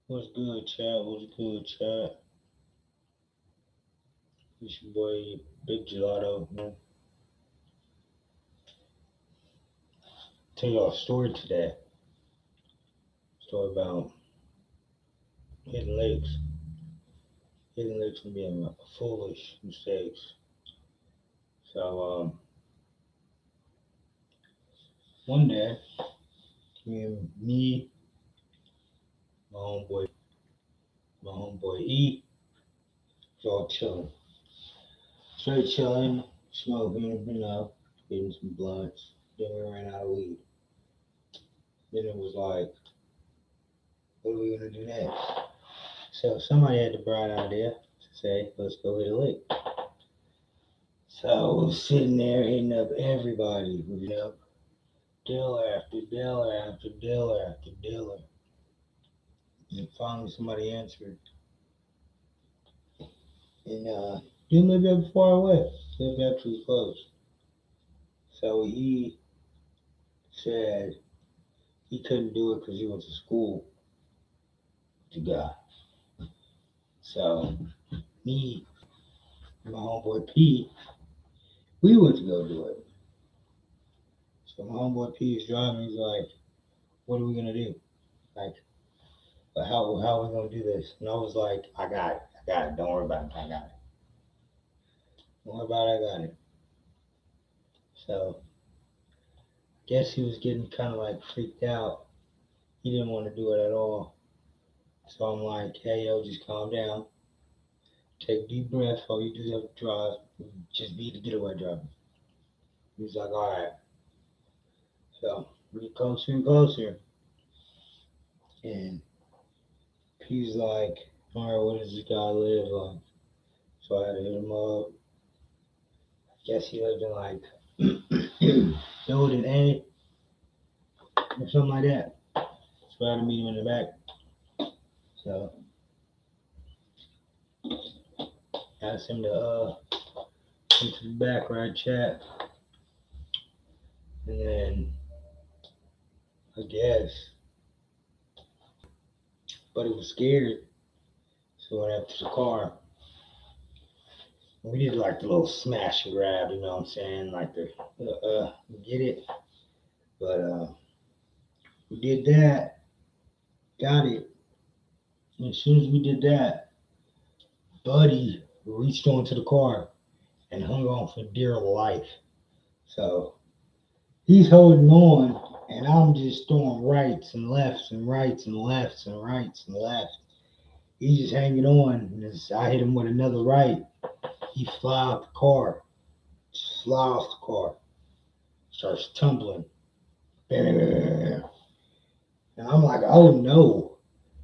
What's good, chat? What's good, chat? It's your boy, Big Gelato. Tell y'all a story today. Story about hitting licks. Hitting licks and being foolish mistakes. So, one day, me, my homeboy, E, was all chilling. Straight chilling, smoking, getting some blunts. Then we ran out of weed. Then it was like, what are we gonna do next? So somebody had the bright idea to say, let's go hit a lick. So I was sitting there hitting up everybody, dealer after dealer after dealer after dealer. And finally somebody answered. And didn't live that far away. Lived actually close. So he said he couldn't do it because he went to school with the guy. So me and my homeboy P, we went to go do it. So my homeboy P is driving, he's like, what are we gonna do? Like, how are we gonna do this? And I was like, I got it, don't worry about it, I got it. Don't worry about it, I got it. So I guess he was getting kind of like freaked out. He didn't want to do it at all. So I'm like, hey yo, just calm down. Take a deep breath while you do the drive. Just be the getaway driver. He was like, alright. So we get closer and closer. And he's like, alright, where does this guy live? Like, so I had to hit him up. I guess he lived in like building A or something like that. So I had to meet him in the back. So I asked him to come to the back where I chat. And then I guess, but he was scared. So I went after the car. We did like the little smash and grab, you know what I'm saying? Like the get it. But we did that, got it. And as soon as we did that, Buddy reached onto the car and hung on for dear life. So he's holding on, and I'm just throwing rights and lefts and rights and lefts and rights and lefts. He's just hanging on. And as I hit him with another right, he fly out the car, just fly off the car, starts tumbling. And I'm like, oh no.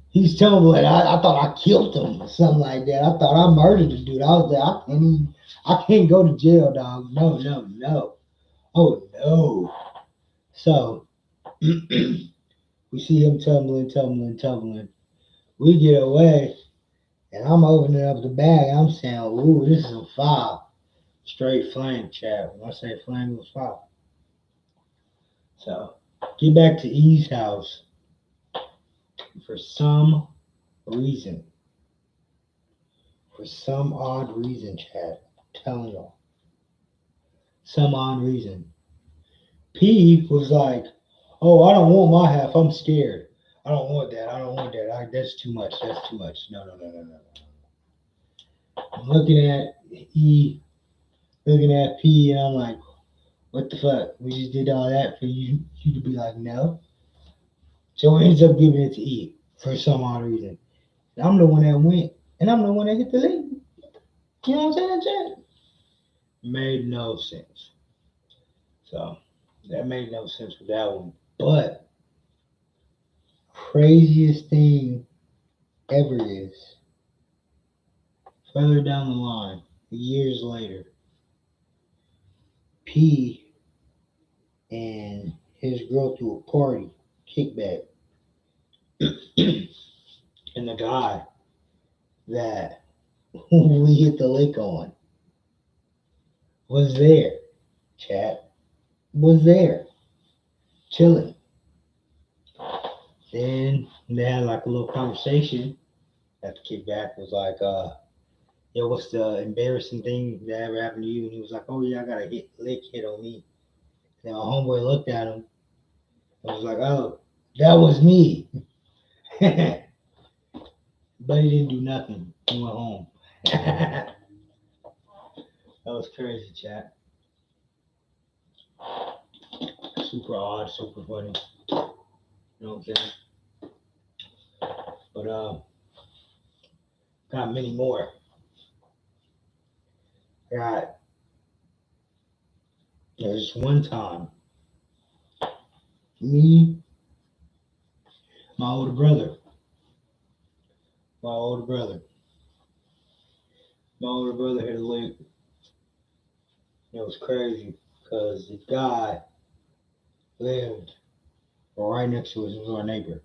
He's tumbling. I thought I killed him or something like that. I thought I murdered the dude. I was like, I can't go to jail, dog. No, no, no. Oh no. So we see him tumbling, tumbling, tumbling. We get away, and I'm opening up the bag. I'm saying, ooh, this is a foul. Straight flame, chat. When I say flame, it was foul. So get back to E's house. For some reason, for some odd reason, chat, I'm telling y'all, some odd reason, P was like, oh, I don't want my half. I'm scared. I don't want that. I don't want that. That's too much. That's too much. No, no, no, no, no. I'm looking at E, looking at P, and I'm like, what the fuck? We just did all that for you to be like, no. So he ends up giving it to E for some odd reason. And I'm the one that went, and I'm the one that hit the lead. You know what I'm saying, Chad? Made no sense. So that made no sense with that one. But craziest thing ever is further down the line, years later, P and his girl threw a party, kickback, and the guy that we hit the lick on was there. Chat was there, chilling. Then And they had like a little conversation at the kickback. Was like, yo, what's the embarrassing thing that ever happened to you? And he was like, oh yeah, I got a lick hit on me. And my homeboy looked at him and was like, oh, that was me. But he didn't do nothing. He went home. That was crazy, chat. Super odd, super funny. You know what I'm saying? But got many more. Got there's one time me, my older brother, my older brother, my older brother hit a lick. It was crazy because the guy lived right next to us. He was our neighbor.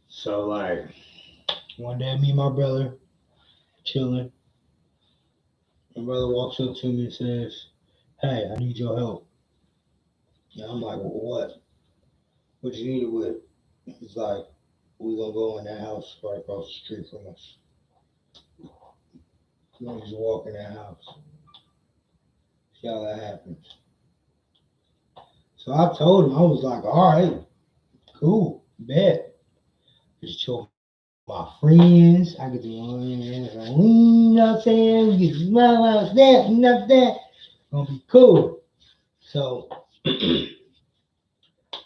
So like one day, me and my brother chilling. My brother walks up to me and says, "Hey, I need your help." And I'm like, well, "What? What you need it with?" He's like, "We gonna go in that house right across the street from us. We gonna just walk in that house. See how that happens." So I told him, I was like, "All right, cool, bet." Just chill with my friends. I get to, you know what I'm saying? We get to smile out that, not that. Gonna be cool. So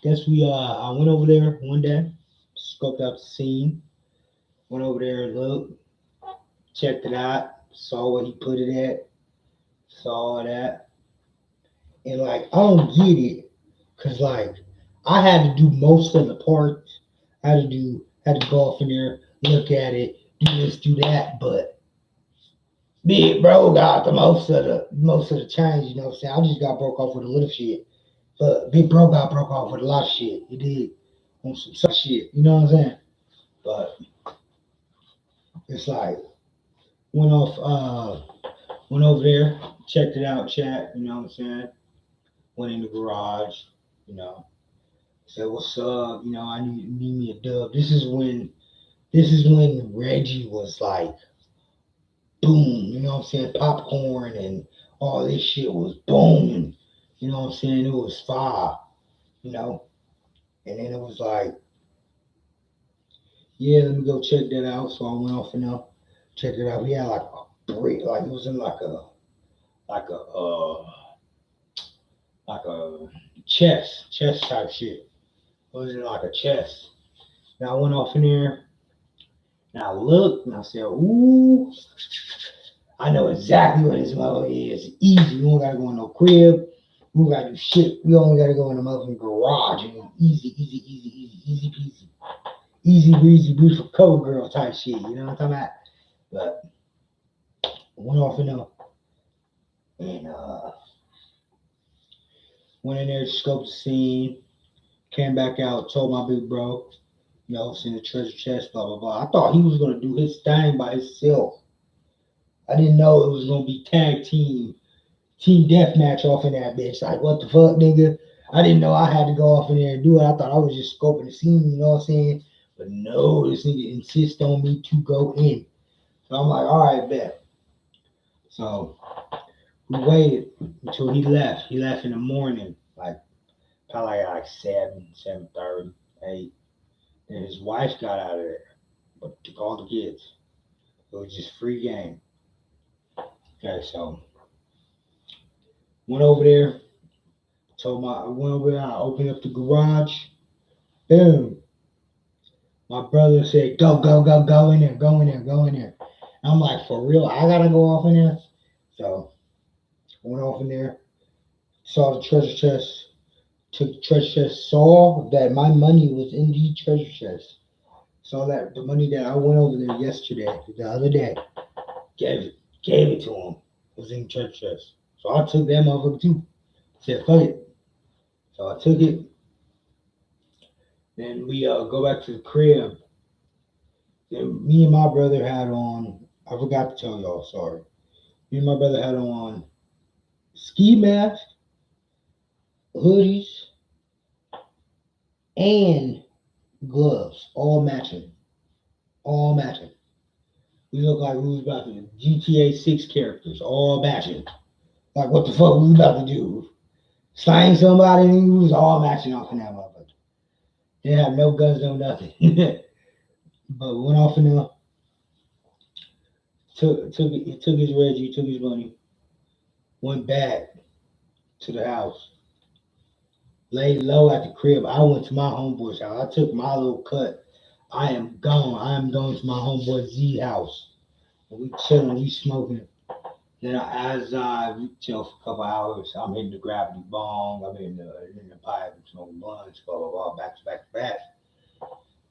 guess I went over there one day, scoped out the scene, went over there and looked, checked it out, saw what he put it at, saw all that. And like I don't get it, cause like I had to do most of the parts. I had to go off in there, look at it, do this, do that, but Big Bro got the most of the change, you know what I'm saying? I just got broke off with a little shit. But Big Bro got broke off with a lot of shit. He did on some shit, you know what I'm saying? But it's like went off went over there, checked it out, chat, you know what I'm saying? Went in the garage, you know, said what's up, you know, I need me a dub. This is when Reggie was like boom, you know what I'm saying? Popcorn and all this shit was booming. You know what I'm saying? It was fire, you know? And then it was like, yeah, let me go check that out. So I went off and checked it out. We had like a brick, like it was in like a like a chest type shit. It was in like a chest. And I went off in there and I looked and I said, ooh, I know exactly what this mother is. Easy. We don't gotta go in no crib. We don't gotta do shit. We only gotta go in the motherfucking garage. And easy, easy, easy, easy, easy peasy. Easy breezy, beautiful cold girl type shit. You know what I'm talking about? But went off in there and went in there, scoped the scene, came back out, told my big bro, you know, it's in the treasure chest, blah blah blah. I thought he was gonna do his thing by himself. I didn't know it was gonna be tag team deathmatch off in that bitch. Like what the fuck, nigga? I didn't know I had to go off in there and do it. I thought I was just scoping the scene, you know what I'm saying? But no, this nigga insists on me to go in. So I'm like, all right, bet. So we waited until he left. He left in the morning, like probably like 7:30, 8. Then his wife got out of there, but took all the kids. It was just free game. Okay, so went over there, I went over there, I opened up the garage. Boom. My brother said, go, go, go, go in there, go in there, go in there. I'm like, for real, I gotta go off in there. So went off in there, saw the treasure chest, took the treasure chest, saw that my money was in the treasure chest. Saw that the money that I went over there yesterday, the other day, gave it to him. It was in the treasure chest. So I took that motherfucker too. Said, fuck it. So I took it. Then we go back to the crib. Then me and my brother had on, I forgot to tell y'all, sorry. Me and my brother had on ski masks, hoodies, and gloves, all matching, all matching. We look like we was about to GTA 6 characters, all matching. Like what the fuck we was about to do? Slang somebody and we was all matching off in that motherfucker. They have no guns, no nothing. But we went off in there, took his Reggie, took his money, went back to the house, laid low at the crib. I went to my homeboy's house. I took my little cut. I am gone. I am going to my homeboy Z house. We chilling, we smoking. Then as I chill for a couple hours, I'm hitting the gravity bong, I'm in the pipe, smoking blunts, blah blah blah, back to back to back.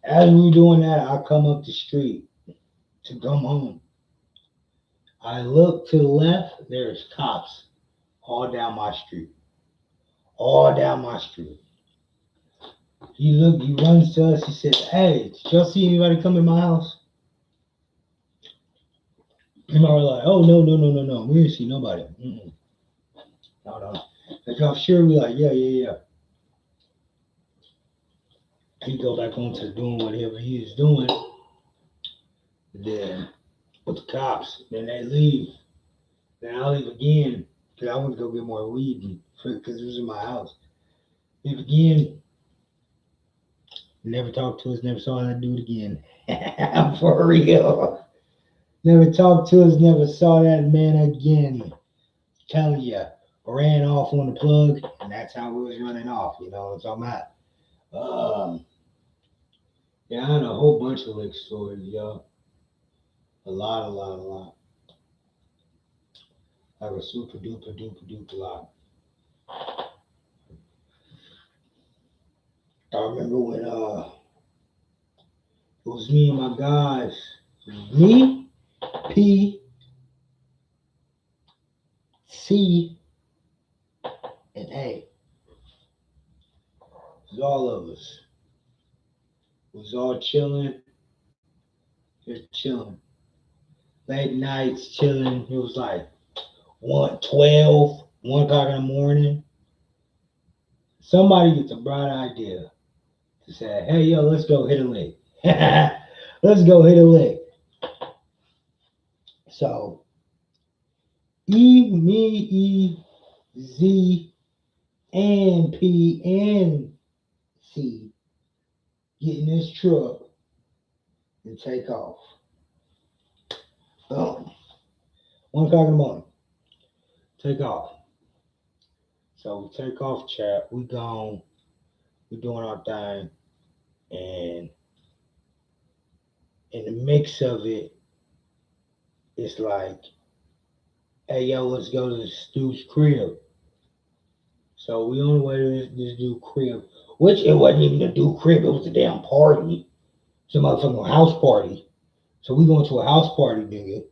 As we doing that, I come up the street to come home. I look to the left, there's cops all down my street. All down my street. He runs to us, he says, "Hey, did y'all see anybody come in my house?" And I was like, "Oh no. We didn't see nobody. Mm-mm. No. Like, y'all sure?" We like, yeah. He go back on to doing whatever he is doing. Then with the cops, then they leave. Then I leave again because I went to go get more weed because it was in my house. Leave again. Never talked to us. Never saw that dude again. For real. Never talked to us. Never saw that man again. Telling you, ran off on the plug, and that's how we was running off. You know what I'm talking about? Yeah, I had a whole bunch of lick stories, yo. A lot. Like a super duper lot. I remember when it was me and my guys. Me, P, C, and A. It was all of us. It was all chilling. Just chilling. Late nights chilling. It was like 1 o'clock in the morning. Somebody gets a bright idea to say, "Hey, yo, let's go hit a lick." Let's go hit a lick. So, Z, and P, and C get in this truck and take off. Boom. 1 o'clock in the morning. Take off. So we take off, chat. We gone. We doing our thing. And in the mix of it, it's like, "Hey, yo, let's go to this dude's crib." So we on the way to this dude's crib, which it wasn't even a dude crib. It was a damn party. It's a motherfucking house party. So we going to a house party, nigga.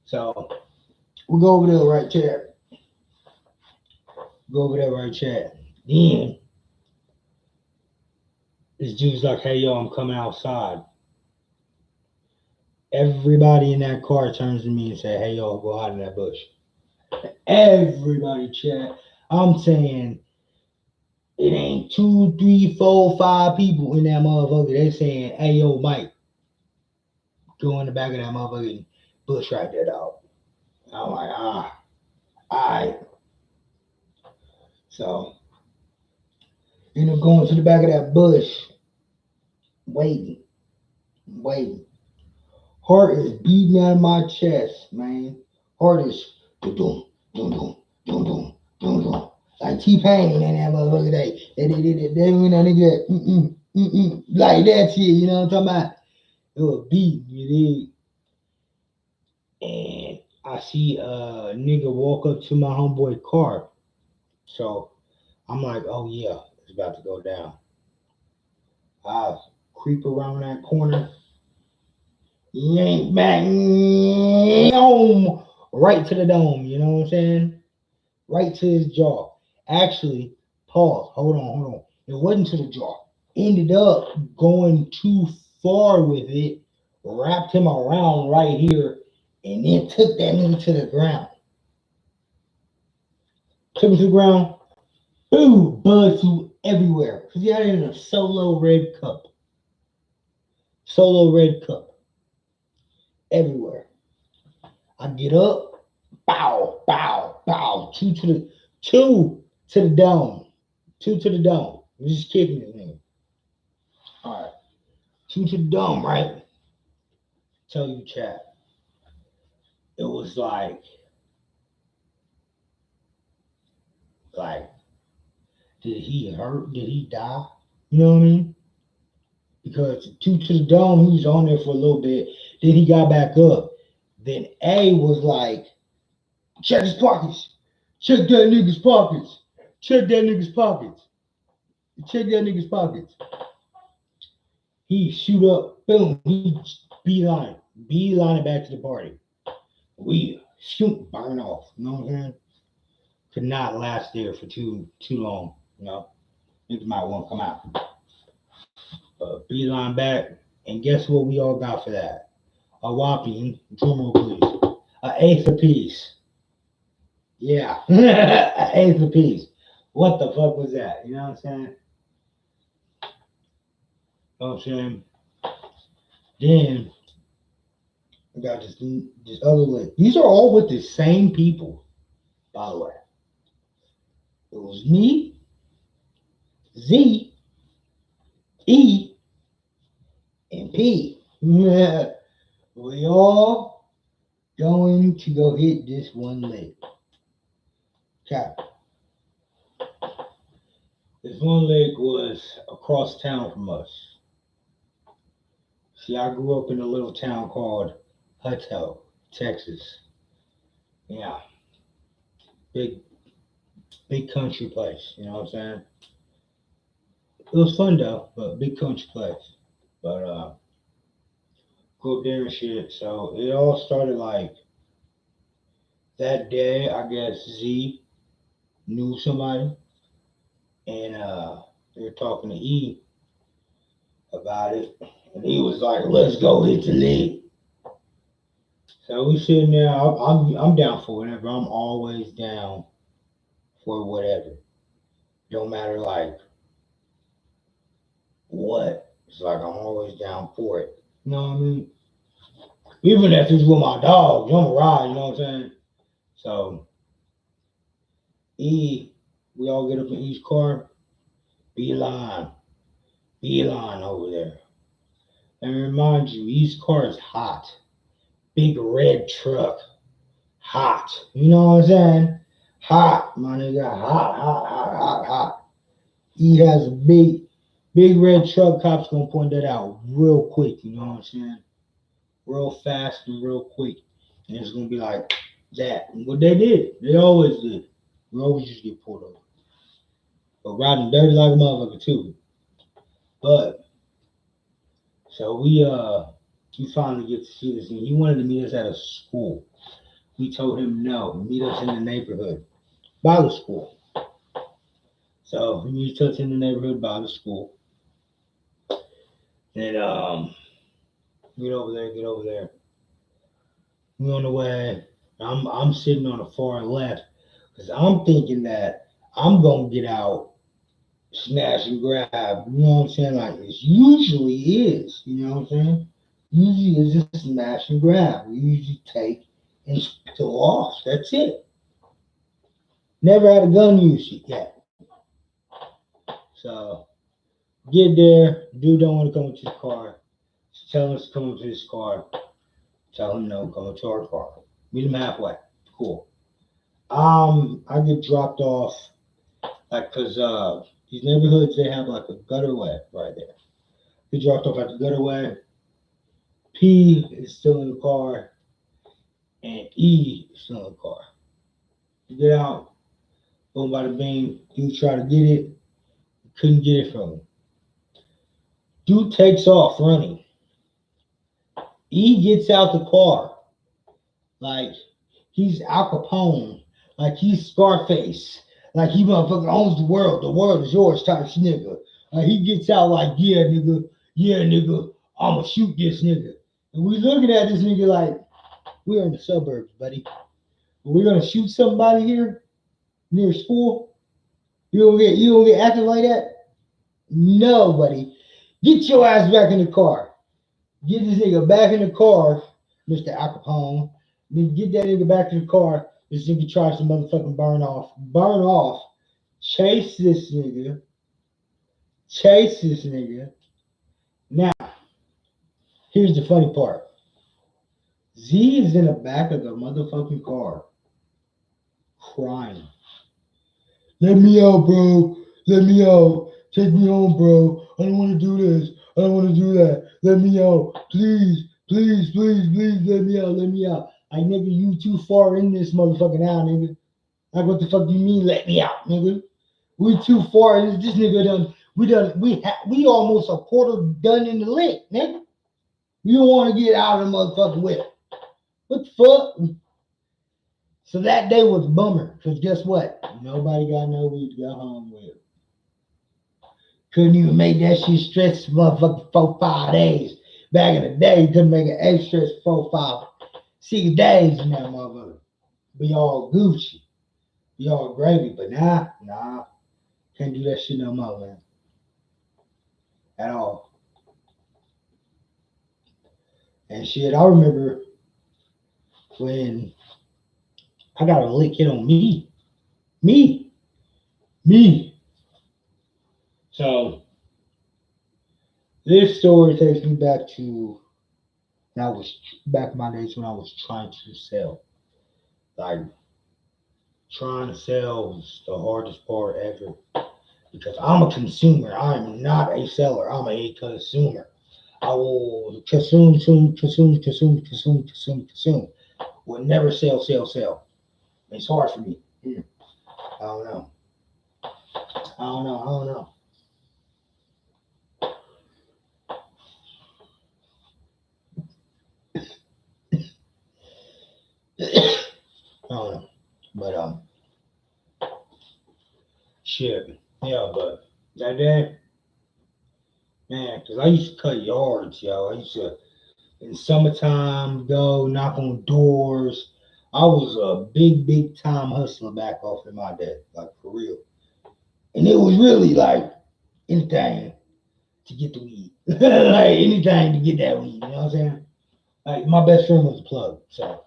So we go over there, right, chat. Go over there, right, chat. Then this dude's like, "Hey, yo, I'm coming outside." Everybody in that car turns to me and say, "Hey, yo, go hide in that bush." Everybody, chat. I'm saying it ain't 2, 3, 4, 5 people in that motherfucker. They saying, "Hey, yo, Mike, go in the back of that motherfucking bush right there, dog." I'm like, all right. So, end up going to the back of that bush, waiting. Heart is beating out of my chest, man. Heart is dum dum dum. Like T-Pain and that motherfucker. They when that nigga like that shit. You know what I'm talking about? It was beat, you dig? And I see a nigga walk up to my homeboy car. So I'm like, "Oh yeah, it's about to go down." I creep around that corner, yank back, right to the dome. You know what I'm saying? Right to his jaw. Actually, pause. Hold on. It wasn't to the jaw. Ended up going too far with it, wrapped him around right here, and then took that nigga to the ground. Took him to the ground. Boom! Blood flew everywhere. Because he had it in a solo red cup. Solo red cup everywhere. I get up, bow, bow, bow, two to the dome, two to the dome. I'm just kicking it, nigga. All right, two to the dome, right? Tell you, chat. It was like, did he hurt? Did he die? You know what I mean? Because two to the dome, he was on there for a little bit. Then he got back up. Then A was like, check his pockets. Check that nigga's pockets. Check that nigga's pockets. Check that nigga's pockets. He shoot up, boom, he beeline it back to the party. We shoot, burn off. You know what I'm saying? Could not last there for too long. You know, niggas might want to come out. Beeline back, and guess what we all got for that? A whopping, drumroll please, an eighth apiece. Yeah, an eighth apiece. What the fuck was that? You know what I'm saying? You know what I'm saying? Then I got this other list. These are all with the same people, by the way. It was me, Z, E, and P. We all going to go hit this one lake. Okay. This one lake was across town from us. See, I grew up in a little town called Hutto, Texas. Yeah, big, big country place. You know what I'm saying? It was fun though, but big country place. But go up there and shit. So it all started like that day. I guess Z knew somebody, and they were talking to E about it, and he was like, "Let's go hit the league." So we sitting there. I'm down for whatever. I'm always down for whatever. Don't matter like what. It's like I'm always down for it. You know what I mean? Even if it's with my dogs, I'm a ride. You know what I'm saying? So E, we all get up in E's car. Beeline, beeline over there. And remind you, E's car is hot. Big red truck, hot. You know what I'm saying? Hot, my nigga, hot, hot, hot, hot, hot. He has a big red truck. Cops gonna point that out real quick. You know what I'm saying? Real fast and real quick, and it's gonna be like that. And what they did, they always did. We always just get pulled over, but riding dirty like a motherfucker too. But so we finally get to see this, and he wanted to meet us at a school. We told him no, meet us in the neighborhood by the school. So he meets us in the neighborhood by the school. And get over there, get over there. We on the way. I'm sitting on the far left because I'm thinking that I'm gonna get out, snatch and grab. You know what I'm saying? Like it usually is. You know what I'm saying? Usually it's just smash and grab. We usually take and spill off. That's it. Never had a gun use yet. So get there. Dude don't want to come into the car. Tell us to come into his car. Tell him no, come into our car. Meet him halfway. Cool. I get dropped off like cause these neighborhoods they have like a gutterway right there. Get dropped off at the gutterway. P is still in the car, and E is still in the car. You get out, boom by the beam. Dude try to get it, couldn't get it from him. Dude takes off running. E gets out the car like he's Al Capone, like he's Scarface, like he motherfucker owns the world is yours type nigga. He gets out like, yeah, nigga, I'ma shoot this nigga. And we looking at this nigga like, we're in the suburbs, buddy. We're gonna shoot somebody here near school. You don't get acting like that? No, buddy. Get your ass back in the car. Get this nigga back in the car, Mr. Al Capone. Then get that nigga back in the car. This nigga tries to motherfucking burn off, chase this nigga, chase this nigga. Now, here's the funny part. Z is in the back of the motherfucking car, crying. Let me out, bro. Let me out. Take me home, bro. I don't want to do this. I don't want to do that. Let me out. Please, please, please, please, let me out. Let me out. I nigga, you too far in this motherfucking out, nigga. Like, what the fuck do you mean, let me out, nigga? We too far. This nigga done. We almost a quarter done in the lick, nigga. You don't want to get out of the motherfucking whip. What the fuck? So that day was a bummer, because guess what? Nobody got no weed to go home with. Couldn't even make that shit stretch motherfucking 4, 5 days. Back in the day, you couldn't make an egg stretch 4, 5, 6 days in that motherfucker. Be all Gucci. Be all gravy. But nah. Can't do that shit no more, man. At all. And shit, I remember when I got a lick hit on me. Me. Me. So this story takes me back to when I was back in my days when I was trying to sell. Like trying to sell was the hardest part ever because I'm a consumer. I'm not a seller. I'm a consumer. I will consume. Will never sell. It's hard for me. I don't know. I don't know. I don't know. But shit. Yeah, but that day, man, because I used to cut yards, yo. I used to in summertime go knock on doors. I was a big time hustler back off in my day, like for real. And it was really like anything to get the weed, like anything to get that weed. You know what I'm saying? Like my best friend was a plug, so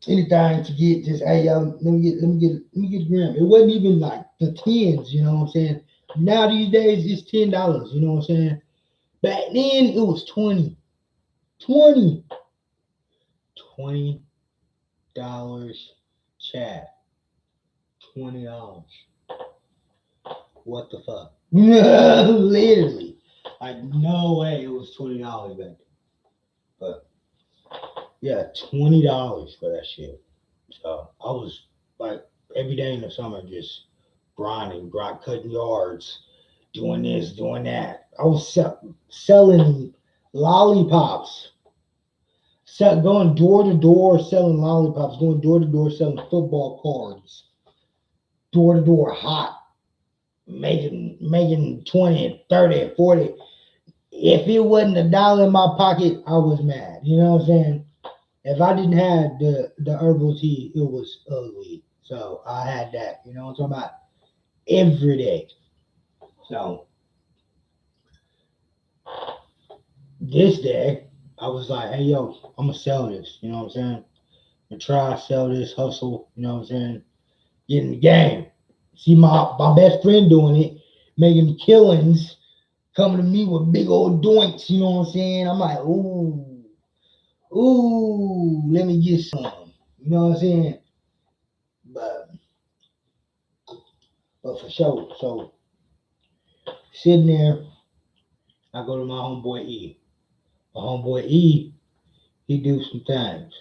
anything to get just hey yo, let me get a gram. It wasn't even like the tens. You know what I'm saying? Now these days it's $10. You know what I'm saying? Back then it was 20, $20, chat, $20. What the fuck? Literally. Like no way it was $20 back then. But yeah, $20 for that shit. So I was like every day in the summer just cutting yards, doing this, doing that. I was selling lollipops, going door to door selling lollipops, going door to door selling football cards, door to door hot, making 20, 30, 40. If it wasn't $1 in my pocket, I was mad. You know what I'm saying? If I didn't have the herbal tea, it was ugly. So I had that. You know what I'm talking about? Every day. So this day, I was like, hey yo, I'm gonna sell this. You know what I'm saying? And try to sell this hustle. You know what I'm saying? Get in the game. See my best friend doing it, making killings, coming to me with big old doinks. You know what I'm saying? I'm like, ooh, let me get some. You know what I'm saying? But but for sure. So sitting there, I go to my homeboy E. My homeboy E, he do some things.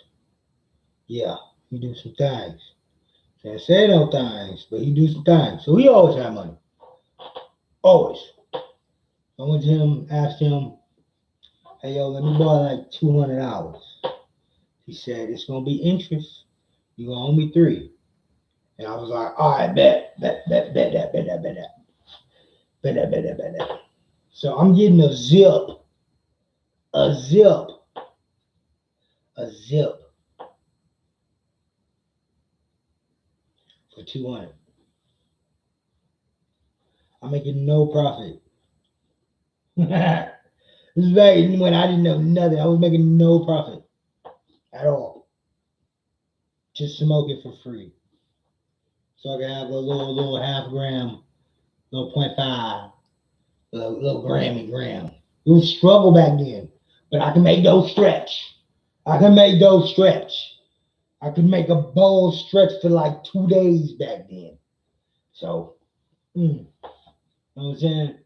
Yeah, he do some things. Can't say no things, but he do some things. So he always have money. Always. I went to him, asked him, hey yo, let me borrow like $200. He said, it's gonna be interest. You gonna owe me three. And I was like, all right, bet. So I'm getting a zip, a zip for 200. I'm making no profit. This is back when I didn't know nothing. I was making no profit at all. Just smoking for free. So I could have a little half gram, little 0.5, little gram. It was struggle back then. But I can make those stretch. I can make those stretch. I could make a bowl stretch for like 2 days back then. So, you know what I'm saying?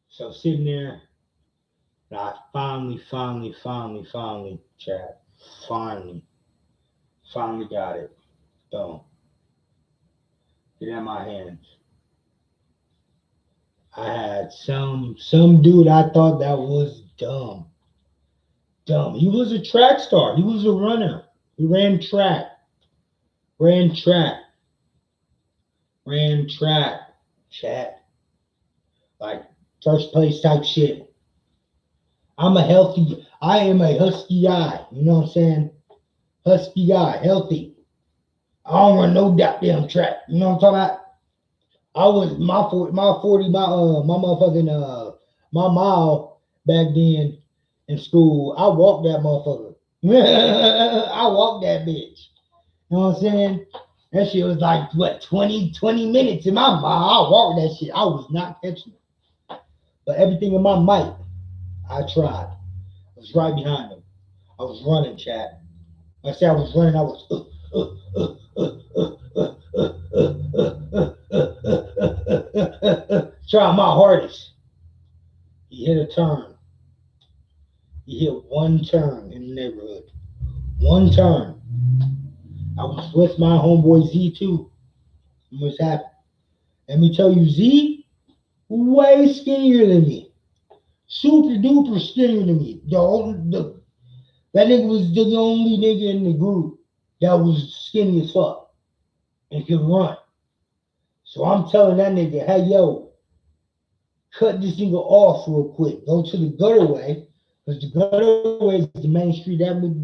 So sitting there, I finally, chat, finally got it. Boom. Get in my hands. I had some dude I thought that was dumb. Dumb. He was a track star. He was a runner. He ran track. Ran track. Chat. Like first place type shit. I am a husky guy. You know what I'm saying? Husky guy, healthy. I don't run no goddamn track. You know what I'm talking about? I was my 40, my motherfucking my mile back then in school. I walked that motherfucker. I walked that bitch. You know what I'm saying? That shit was like what 20 minutes in my mile. I walked that shit. I was not catching it. But everything in my might, I tried. I was right behind him. I was running, chat. I said I was running. I was trying my hardest. He hit a turn. He hit one turn in the neighborhood. One turn. I was with my homeboy Z too. What's happening? Let me tell you, Z, way skinnier than me. Super duper skinnier than me. That nigga was the only nigga in the group that was skinny as fuck and could run. So I'm telling that nigga, hey yo, cut this nigga off real quick. Go to the gutterway, because the gutterway is the main street. That would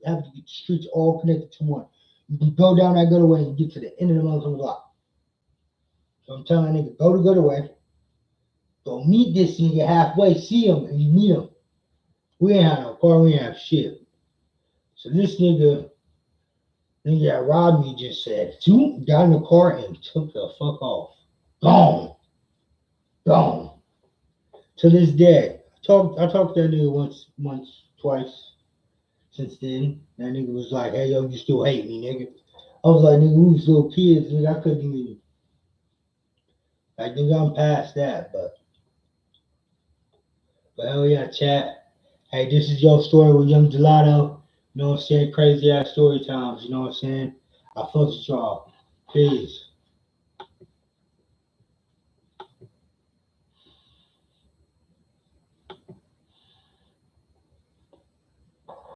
have to get the streets all connected to one. You can go down that gutterway and get to the end of the motherfucking block. So I'm telling that nigga, go to gutterway, go meet this nigga halfway, see him, and you meet him. We ain't have no car, we ain't have shit. So this nigga that robbed me just said, got in the car and took the fuck off. Gone. To this day. I talked to that nigga once, twice since then. That nigga was like, hey yo, you still hate me, nigga. I was like, nigga, we was little kids, nigga. I couldn't even nigga, I'm past that, but hell yeah, chat. Hey, this is your story with Young Gelato. You know what I'm saying? Crazy ass story times, you know what I'm saying? I fucks with y'all. Peace.